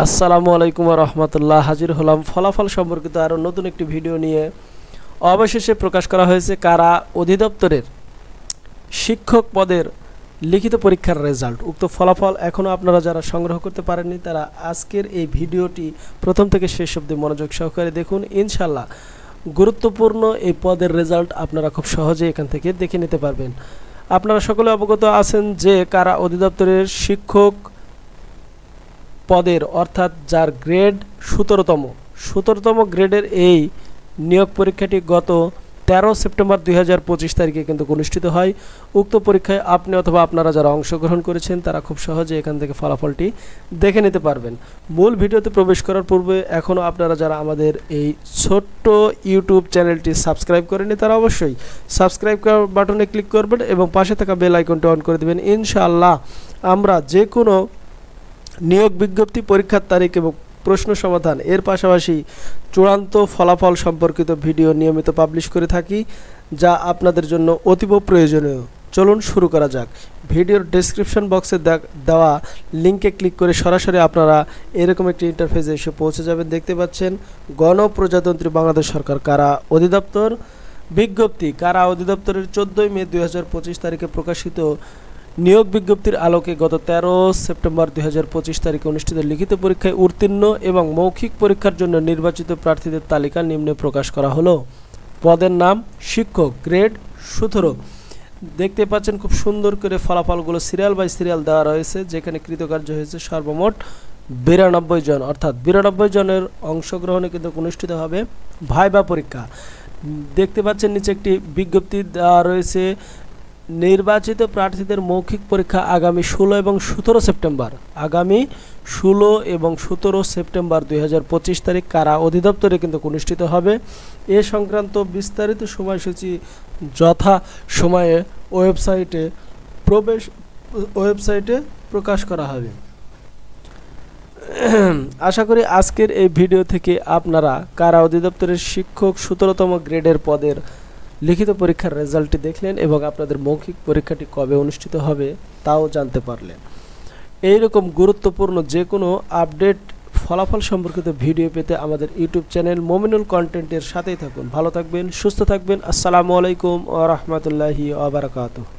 আসসালামু আলাইকুম ওয়া রাহমাতুল্লাহ। হাজির হলাম ফলাফল সম্পর্কিত আরও নতুন একটি ভিডিও নিয়ে। অবশেষে প্রকাশ করা হয়েছে কারা অধিদপ্তরের শিক্ষক পদের লিখিত পরীক্ষার রেজাল্ট। উক্ত ফলাফল এখনও আপনারা যারা সংগ্রহ করতে পারেননি তারা আজকের এই ভিডিওটি প্রথম থেকে শেষ অবধি মনোযোগ সহকারে দেখুন। ইনশাল্লাহ গুরুত্বপূর্ণ এই পদের রেজাল্ট আপনারা খুব সহজে এখান থেকে দেখে নিতে পারবেন। আপনারা সকলে অবগত আছেন যে কারা অধিদপ্তরের শিক্ষক পদের অর্থাৎ যার গ্রেড ১৭তম গ্রেডের এই নিয়োগ পরীক্ষাটি গত ১৩ সেপ্টেম্বর ২০২৫ তারিখে কিন্তু অনুষ্ঠিত হয়। উক্ত পরীক্ষায় আপনি অথবা আপনারা যারা অংশগ্রহণ করেছেন তারা খুব সহজে এখান থেকে ফলাফলটি দেখে নিতে পারবেন। মূল ভিডিওতে প্রবেশ করার পূর্বে এখনও আপনারা যারা আমাদের এই ছোট্ট ইউটিউব চ্যানেলটি সাবস্ক্রাইব করেনি তারা অবশ্যই সাবস্ক্রাইব বাটনে ক্লিক করবেন এবং পাশে থাকা বেল আইকনটি অন করে দেবেন। ইনশাআল্লাহ আমরা যে কোনো নিয়োগ বিজ্ঞপ্তি, পরীক্ষার তারিখ এবং প্রশ্ন সমাধান এর পাশাপাশি চূড়ান্ত ফলাফল সম্পর্কিত ভিডিও নিয়মিত পাবলিশ করে থাকি, যা আপনাদের জন্য অতীব প্রয়োজনীয়। চলুন শুরু করা যাক। ভিডিওর ডেসক্রিপশন বক্সে দেওয়া লিঙ্কে ক্লিক করে সরাসরি আপনারা এরকম একটি ইন্টারফেসে এসে পৌঁছে যাবেন। দেখতে পাচ্ছেন গণপ্রজাতন্ত্রী বাংলাদেশ সরকার কারা অধিদপ্তর বিজ্ঞপ্তি। কারা অধিদপ্তরের ১৪ মে ২০২৫ তারিখে প্রকাশিত নিয়োগ বিজ্ঞপ্তির আলোকে গত ১৩ সেপ্টেম্বর ২০২৫ তারিখে অনুষ্ঠিত লিখিত পরীক্ষায় উত্তীর্ণ এবং মৌখিক পরীক্ষার জন্য নির্বাচিত প্রার্থীদের তালিকা নিম্নে প্রকাশ করা হলো। পদের নাম শিক্ষক, গ্রেড ১৭। দেখতে পাচ্ছেন খুব সুন্দর করে ফলাফলগুলো সিরিয়াল বাই সিরিয়াল দেওয়া রয়েছে, যেখানে কৃতকার্য হয়েছে সর্বমোট ৯২ জন, অর্থাৎ ৯২ জনের অংশগ্রহণে কিন্তু অনুষ্ঠিত হবে ভাইবা পরীক্ষা। দেখতে পাচ্ছেন নিচে একটি বিজ্ঞপ্তি দেওয়া রয়েছে। নির্বাচিত প্রার্থীদের মৌখিক পরীক্ষা আগামী ১৬ এবং ১৭ সেপ্টেম্বর এবং ১৭ সেপ্টেম্বর ২০২৫ তারিখ কারা অধিদপ্তরে কিন্তু অনুষ্ঠিত হবে। এ সংক্রান্ত বিস্তারিত সময়সূচি যথা সময়ে ওয়েবসাইটে প্রকাশ করা হবে। আশা করি আজকের এই ভিডিও থেকে আপনারা কারা অধিদপ্তরের শিক্ষক ১৭তম গ্রেডের পদের লিখিত পরীক্ষার রেজাল্টটি দেখলেন এবং আপনাদের মৌখিক পরীক্ষাটি কবে অনুষ্ঠিত হবে তাও জানতে পারলেন। এইরকম গুরুত্বপূর্ণ যে কোনো আপডেট ফলাফল সম্পর্কিত ভিডিও পেতে আমাদের ইউটিউব চ্যানেল মোমিনুল কন্টেন্টের সাথেই থাকুন। ভালো থাকবেন, সুস্থ থাকবেন। আসসালামু আলাইকুম ওয়া রাহমাতুল্লাহি ওয়া বারাকাতুহু।